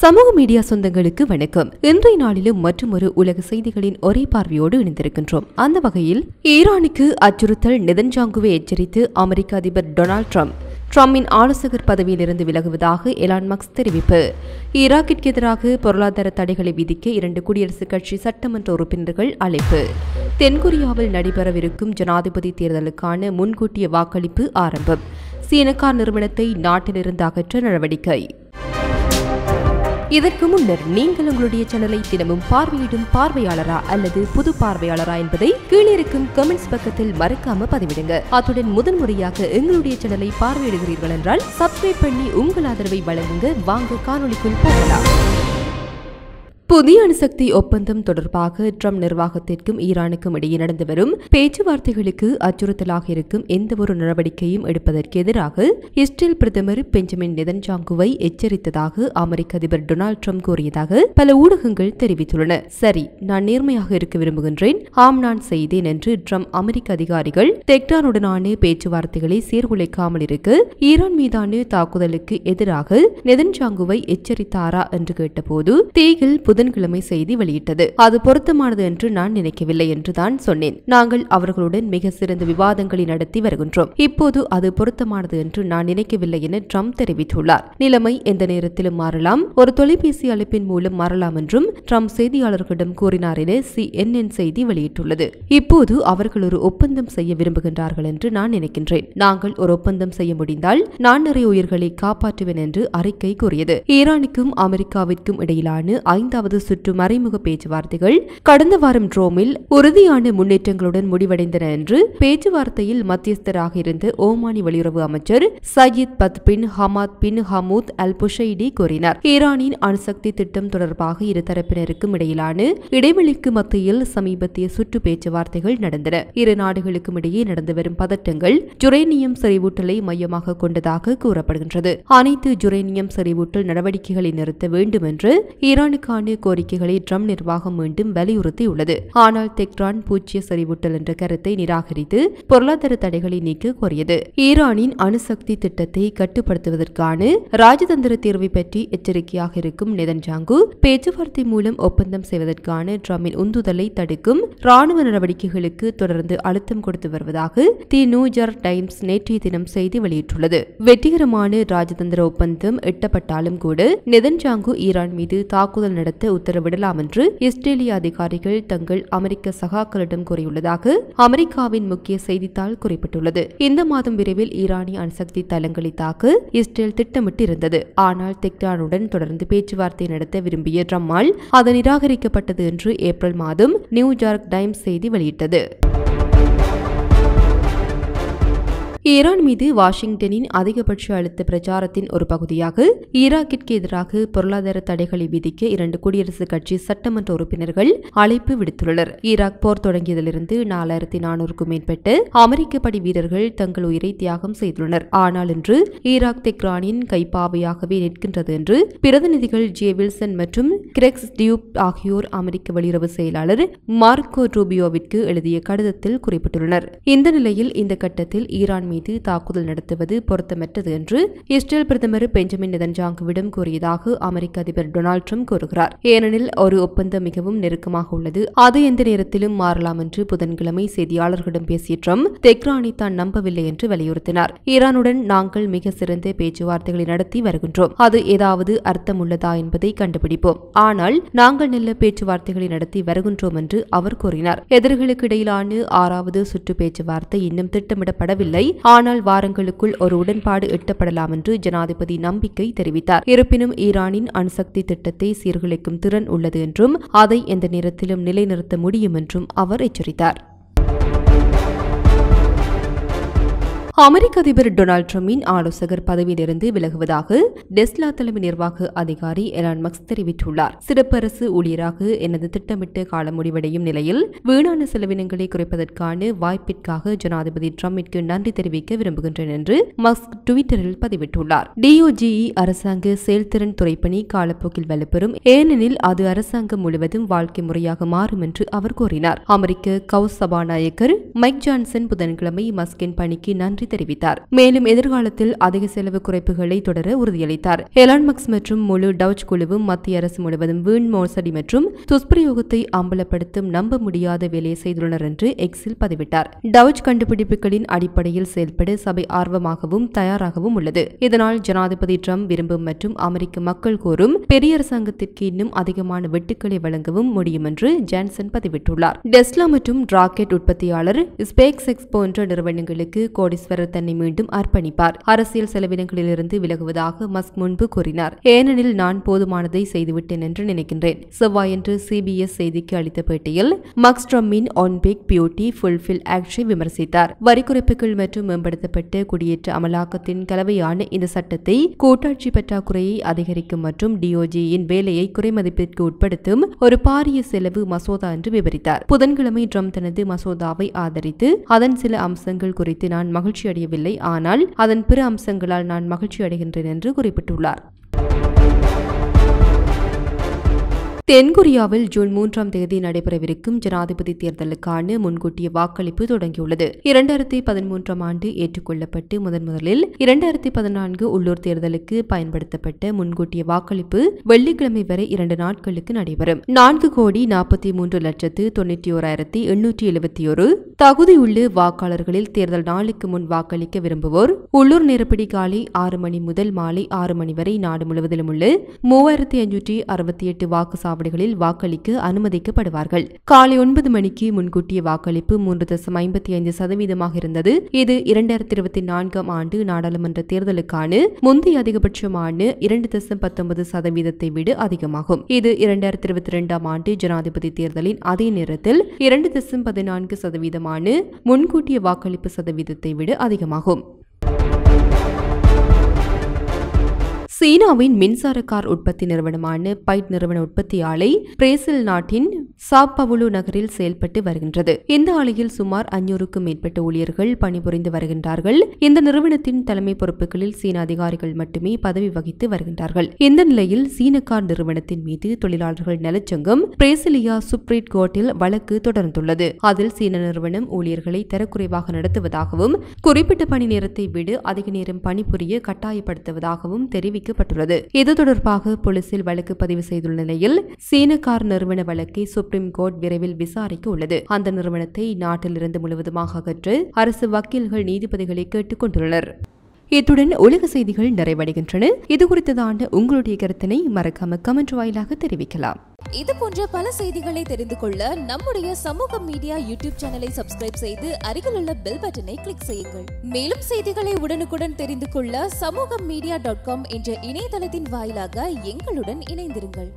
சமூக மீடியா சொந்தங்களுக்கு வணக்கம். இன்றைய நாளிலும் மற்றொரு உலக செய்திகளின் ஒரே பார்வையோடு இணைந்திருக்கின்றோம். அந்த வகையில் ஈரானுக்கு அச்சுறுத்தல், நெதன்யாகுவை எச்சரித்து அமெரிக்க அதிபர் டொனால்ட் ட்ரம்பின் ஆலோசகர் பதவியிலிருந்து விலகுவதாக எலான் மஸ்க் தெரிவிப்பு. ஈராக்கிற்கு எதிராக பொருளாதார தடைகளை விதிக்க 2 குடியரசுக் கட்சி சட்டமன்ற உறுப்பினர்கள் அழைப்பு. தென்கொரியாவில் நடைபெறவிருக்கும் ஜனாதிபதி தேர்தலுக்கான முன்கூட்டிய வாக்களிப்பு ஆரம்பம். சீன கார் நிறுவனத்தை நாட்டிலிருந்து அகற்ற நடவடிக்கை. இதற்கு முன்னர் நீங்கள் உங்களுடைய சேனலை தினமும் பார்வையிடும் பார்வையாளரா அல்லது புது பார்வையாளரா என்பதை கீழே இருக்கும் கமெண்ட்ஸ் பக்கத்தில் மறக்காம பதிவிடுங்க. அத்துடன் முதன்முறையாக எங்களுடைய சேனலை பார்வையிடுகிறீர்கள் என்றால் சப்ஸ்கிரைப் பண்ணி உங்கள் ஆதரவை வழங்குங்க. வாங்க காணொளிக்குள் போகலாம். புதிய அணுசக்தி ஒப்பந்தம் தொடர்பாக ட்ரம்ப் நிர்வாகத்திற்கும் ஈரானுக்கும் இடையே நடந்து வரும் பேச்சுவார்த்தைகளுக்கு அச்சுறுத்தலாக இருக்கும் எந்தவொரு நடவடிக்கையும் எடுப்பதற்கு எதிராக இஸ்ரேல் பிரதமர் பெஞ்சமின் நெதன்யாகுவை எச்சரித்ததாக அமெரிக்க அதிபர் டொனால்ட் ட்ரம்ப் கூறியதாக பல ஊடகங்கள் தெரிவித்துள்ளன. சரி, நான் நேர்மையாக இருக்க விரும்புகின்றேன். ஆம், நான் செய்தேன் என்று ட்ரம்ப் அமெரிக்க அதிகாரிகள் தெஹ்ரானுடனான பேச்சுவார்த்தைகளை சீர்குலைக்காமல் இருக்க ஈரான் மீதான தாக்குதலுக்கு எதிராக நெதன்யாகுவை எச்சரித்தாரா என்று கேட்டபோது தேகில் புதன்கிழமை செய்தி வெளியிட்டது. அது பொருத்தமானது என்று நான் நினைக்கவில்லை என்று தான் சொன்னேன். நாங்கள் அவர்களுடன் மிக சிறந்த விவாதங்களை நடத்தி வருகின்றோம். இப்போது அது பொருத்தமானது என்று நான் நினைக்கவில்லை என ட்ரம்ப் தெரிவித்துள்ளார். நிலைமை எந்த நேரத்திலும் மாறலாம், ஒரு தொலைபேசி அழைப்பின் மூலம் மாறலாம் என்றும் ட்ரம்ப் செய்தியாளர்களிடம் கூறினார் என CNN செய்தி வெளியிட்டுள்ளது. இப்போது அவர்கள் ஒரு ஒப்பந்தம் செய்ய விரும்புகின்றார்கள் என்று நான் நினைக்கின்றேன். நாங்கள் ஒரு ஒப்பந்தம் செய்ய முடிந்தால் நான் நிறைய உயிர்களை காப்பாற்றுவேன் என்று அறிக்கை கூறியது. ஈரானுக்கும் அமெரிக்காவிற்கும் இடையிலான 5வது சுற்று மறைமுக பேச்சுவார்த்தைகள் கடந்த வாரம் ரோமில் உறுதியான முன்னேற்றங்களுடன் முடிவடைந்தன என்று பேச்சுவார்த்தையில் மத்தியஸ்தராக இருந்த ஓமானி வெளியுறவு அமைச்சர் சயீத் பத் பின் ஹமாத் பின் ஹமூத் அல் புஷைடி கூறினார். ஈரானின் அணுசக்தி திட்டம் தொடர்பாக இரு தரப்பினருக்கும் இடையிலான இடைவெளிக்கு மத்தியில் சமீபத்திய சுற்று பேச்சுவார்த்தைகள் நடந்தன. இரு நாடுகளுக்கும் இடையே நடந்து வரும் பதட்டங்கள் யுரேனியம் செறிவூட்டலை மையமாக கொண்டதாக கூறப்படுகின்றது. அனைத்து யுரேனியம் செறிவூட்டல் நடவடிக்கைகளை நிறுத்த வேண்டும் என்று ஈரானுக்கான கோரிக்கைகளை ட்ரம்ப் நிர்வாகம் மீண்டும் வலியுறுத்தியுள்ளது. ஆனால் தெஹ்ரான் பூஜ்ய செறிவூட்டல் என்ற கருத்தை நிராகரித்து பொருளாதார தடைகளை நீக்க கோரியது. ஈரானின் அணுசக்தி திட்டத்தை கட்டுப்படுத்துவதற்கான ராஜதந்திர தீர்வை பற்றி எச்சரிக்கையாக இருக்கும் நெதன்யாகு பேச்சுவார்த்தை மூலம் ஒப்பந்தம் செய்வதற்கான ட்ரம்பின் உந்துதலை தடுக்கும் ராணுவ நடவடிக்கைகளுக்கு தொடர்ந்து அழுத்தம் கொடுத்து வருவதாக தி நியூயார்க் டைம்ஸ் நேற்றைய தினம் செய்தி வெளியிட்டுள்ளது. வெற்றிகரமான ராஜதந்திர ஒப்பந்தம் எட்டப்பட்டாலும் கூட நெதன்யாகு ஈரான் மீது தாக்குதல் நடத்த உத்தரவிடலாம் என்று இஸ்ரேலிய அதிகாரிகள் தங்கள் அமெரிக்க சகாக்களிடம் கூறியுள்ளதாக அமெரிக்காவின் முக்கிய செய்தித்தாள் குறிப்பிட்டுள்ளது. இந்த மாதம் விரைவில் ஈரானிய அணுசக்தி தளங்களை தாக்க இஸ்ரேல் திட்டமிட்டிருந்தது. ஆனால் தெஹ்ரானுடன் தொடர்ந்து பேச்சுவார்த்தை நடத்த விரும்பிய ட்ரம்பால் அது நிராகரிக்கப்பட்டது என்று ஏப்ரல் மாதம் நியூயார்க் டைம்ஸ் செய்தி வெளியிட்டது. ஈரான் மீது வாஷிங்டனின் அதிகபட்ச அழுத்த பிரச்சாரத்தின் ஒரு பகுதியாக ஈராக்கிற்கு எதிராக பொருளாதார தடைகளை விதிக்க 2 குடியரசுக் கட்சி சட்டமன்ற உறுப்பினர்கள் அழைப்பு விடுத்துள்ளனர். ஈராக் போர் தொடங்கியதிலிருந்து 4400க்கும் மேற்பட்ட அமெரிக்க படை வீரர்கள் தங்கள் உயிரை தியாகம் செய்துள்ளனர். ஆனால் இன்று ஈராக் தெஹ்ரானின் கைப்பாவையாகவே நிற்கின்றது என்று பிரதிநிதிகள் ஜே வில்சன் மற்றும் கிரெக்ஸ் டியூப் ஆகியோர் அமெரிக்க வெளியுறவு செயலாளர் மார்க்கோ ரூபியோவிற்கு எழுதிய கடிதத்தில் குறிப்பிட்டுள்ளனர். இந்த நிலையில் இந்த கட்டத்தில் ஈரான் மீது தாக்குதல் நடத்துவது பொருத்தமற்றது என்று இஸ்ரேல் பிரதமர் பெஞ்சமின் நெதன்யாகுவிடம் கூறியதாக அமெரிக்க அதிபர் டொனால்ட் ட்ரம்ப் கூறுகிறார். ஏனெனில் ஒரு ஒப்பந்தம் மிகவும் நெருக்கமாக உள்ளது, அது எந்த நேரத்திலும் மாறலாம் என்று புதன்கிழமை செய்தியாளர்களிடம் பேசிய ட்ரம்ப் தெஹ்ரானை தான் நம்பவில்லை என்று வலியுறுத்தினார். ஈரானுடன் நாங்கள் மிக சிறந்த பேச்சுவார்த்தைகளை நடத்தி வருகின்றோம். அது ஏதாவது அர்த்தம் உள்ளதா என்பதை கண்டுபிடிப்போம். ஆனால் நாங்கள் நல்ல பேச்சுவார்த்தைகளை நடத்தி வருகின்றோம் என்று அவர் கூறினார். எதிரிகளுக்கு இடையிலான 6வது சுற்று பேச்சுவார்த்தை இன்னும் திட்டமிடப்படவில்லை. ஆனால் வாரங்களுக்குள் ஒரு உடன்பாடு எட்டப்படலாம் என்று ஜனாதிபதி நம்பிக்கை தெரிவித்தார். இருப்பினும் ஈரானின் அணுசக்தி திட்டத்தை சீர்குலைக்கும் திறன் உள்ளது என்றும் அதை எந்த நேரத்திலும் நிலைநிறுத்த முடியும் என்றும் அவர் எச்சரித்தார். அமெரிக்க அதிபர் டொனால்ட் ட்ரம்பின் ஆலோசகர் பதவியிலிருந்து விலகுவதாக டெஸ்லா தலைமை நிர்வாக அதிகாரி எலான் மஸ்க் தெரிவித்துள்ளார். சிறப்பரசு ஊழியராக எனது திட்டமிட்ட காலம் முடிவடையும் நிலையில் வீணான செலவினங்களை குறைப்பதற்கான வாய்ப்பிற்காக ஜனாதிபதி ட்ரம்பிற்கு நன்றி தெரிவிக்க விரும்புகின்றேன் என்று மஸ்க் ட்விட்டரில் பதிவிட்டுள்ளார். DOGE அரசாங்க செயல்திறன் துறைப்பணி காலப்போக்கில் வலுப்பெறும், ஏனெனில் அது அரசாங்கம் முழுவதும் வாழ்க்கை முறையாக மாறும் என்று அவர் கூறினார். அமெரிக்க கவுஸ் சபாநாயகர் மைக் ஜான்சன் புதன்கிழமை மஸ்கின் பணிக்கு நன்றி தெரிவித்தார். மேலும் எதிர்காலத்தில் அதிக செலவு குறைப்புகளை தொடர உறுதியளித்தார். எலான் மஸ்க் மற்றும் முழு டவுச் குழுவும் மத்திய அரசு முழுவதும் வீண் மோசடி மற்றும் துஷ்பிரயோகத்தை அம்பலப்படுத்தும் நம்ப முடியாத வேலையை செய்துள்ளனர் என்று எக்ஸில் பதிவிட்டார். டவுச் கண்டுபிடிப்புகளின் அடிப்படையில் செயல்பட சபை ஆர்வமாகவும் தயாராகவும் உள்ளது. இதனால் ஜனாதிபதி ட்ரம்ப் விரும்பும் மற்றும் அமெரிக்க மக்கள் கோரும் பெரிய அரசாங்கத்திற்கு இன்னும் அதிகமான வெட்டுக்களை வழங்கவும் முடியும் என்று ஜான்சன் பதிவிட்டுள்ளார். டெஸ்லா மற்றும் ராக்கெட் உற்பத்தியாளர் ஸ்பேஸ் எக்ஸ் போன்ற நிறுவனங்களுக்கு கோடீஸ்வரர் தன்னை மீண்டும் அர்ப்பணிப்பார். அரசியல் செலவினங்களிலிருந்து விலகுவதாக மஸ்க் முன்பு கூறினார். ஏனெனில் நான் போதுமானதை செய்துவிட்டேன் என்று நினைக்கின்றேன். செவ்வாயன்று CBS செய்திக்கு அளித்த பேட்டியில் மஸ்க் ட்ரம்பின் ஆன் பிக் பியூட்டி ஃபுல்ஃபில் ஆக்டை விமர்சித்தார். வரி குறைப்புகள் மற்றும் மேம்படுத்தப்பட்ட குடியேற்ற அமலாக்கத்தின் கலவையான இந்த சட்டத்தை கூட்டாட்சி பற்றாக்குறையை அதிகரிக்கும் மற்றும் DOJயின் வேலையை குறைமதிப்பிற்கு உட்படுத்தும் ஒரு பாரிய செலவு மசோதா என்று விவரித்தார். புதன்கிழமை ட்ரம்ப் தனது மசோதாவை ஆதரித்து அதன் சில அம்சங்கள் குறித்து நான் மகிழ்ச்சி அடையவில்லை, ஆனால் அதன் பிற அம்சங்களால் நான் மகிழ்ச்சி அடைகின்றேன் என்று குறிப்பிட்டுள்ளார். தென்கொரியாவில் ஜூன் 3ஆம் தேதி நடைபெறவிருக்கும் ஜனாதிபதி தேர்தலுக்கான முன்கூட்டிய வாக்களிப்பு தொடங்கியுள்ளது. 2013ஆம் ஆண்டு ஏற்றுக்கொள்ளப்பட்டு முதலில் 2014 உள்ளூர் தேர்தலுக்கு பயன்படுத்தப்பட்ட முன்கூட்டிய வாக்களிப்பு வெள்ளிக்கிழமை வரை 2 நாட்களுக்கு நடைபெறும். 4,43,91,871 தகுதியுள்ள வாக்காளர்களில் தேர்தல் நாளுக்கு முன் வாக்களிக்க விரும்புவோர் உள்ளூர் நேரப்படி காலை 6 மணி முதல் மாலை 6 மணி வரை நாடு முழுவதிலும் உள்ள 3,568 வாக்குச்சாவடிகளில் வாக்களிக்க அனுமதிக்கப்படுவார்கள். காலை 9 மணிக்கு முன்கூட்டிய வாக்களிப்பு 3.55% இருந்தது. இது 2024ஆம் ஆண்டு நாடாளுமன்ற தேர்தலுக்கான முந்தைய அதிகபட்சமான 2.19% விட அதிகமாகும். இது 2022ஆம் ஆண்டு ஜனாதிபதி தேர்தலின் அதே நேரத்தில் 2.14% முன்கூட்டிய வாக்களிப்பு சதவீதத்தை விட அதிகமாகும். சீனாவின் மின்சார கார் உற்பத்தி நிறுவனமான பைட் நிறுவன உற்பத்தி ஆலை பிரேசில் நாட்டின் சாவ் பவுலோ நகரில் செயல்பட்டு வருகின்றது. இந்த ஆலையில் சுமார் 500க்கும் மேற்பட்ட ஊழியர்கள் பணிபுரிந்து வருகின்றார்கள். இந்த நிறுவனத்தின் தலைமை பொறுப்புகளில் சீன அதிகாரிகள் மட்டுமே பதவி வகித்து வருகின்றார்கள். இந்த நிலையில் சீன கார் நிறுவனத்தின் மீது தொழிலாளர்கள் நலச்சங்கம் பிரேசிலியா சுப்ரீம் கோர்ட்டில் வழக்கு தொடர்ந்துள்ளது. அதில் சீன நிறுவனம் ஊழியர்களை தரக்குறைவாக நடத்துவதாகவும் குறிப்பிட்ட பணி நேரத்தை விட அதிக நேரம் பணிபுரிய கட்டாயப்படுத்துவதாகவும் தெரிவிக்கப்பட்டுள்ளது. இது தொடர்பாக போலீசில் வழக்கு பதிவு செய்துள்ள நிலையில் சீன கார் நிறுவன வழக்கை சுப்ரீம் கோர்ட் விரைவில் விசாரிக்க உள்ளது. அந்த நிறுவனத்தை நாட்டிலிருந்து முழுவதுமாக அகற்ற அரசு வக்கீல்கள் நீதிபதிகளை கேட்டுக் கொண்டுள்ளனர். இத்துடன் உலக செய்திகள் நிறைவடைகின்றன. இது குறித்ததான உங்களுடைய கருத்தினை மறக்காம கமெண்ட் வாயிலாக தெரிவிக்கலாம். இது போன்ற பல செய்திகளை தெரிந்து கொள்ள நம்முடைய சமூக மீடியா யூடியூப் சேனலை சப்ஸ்கிரைப் செய்து அருகிலுள்ள பெல் பட்டனை கிளிக் செய்யுங்கள். மேலும் செய்திகளை உடனுக்குடன் தெரிந்து கொள்ள சமூகமீடியா.com என்ற இணையதளத்தின் வாயிலாக எங்களுடன் இணைந்திருங்கள்.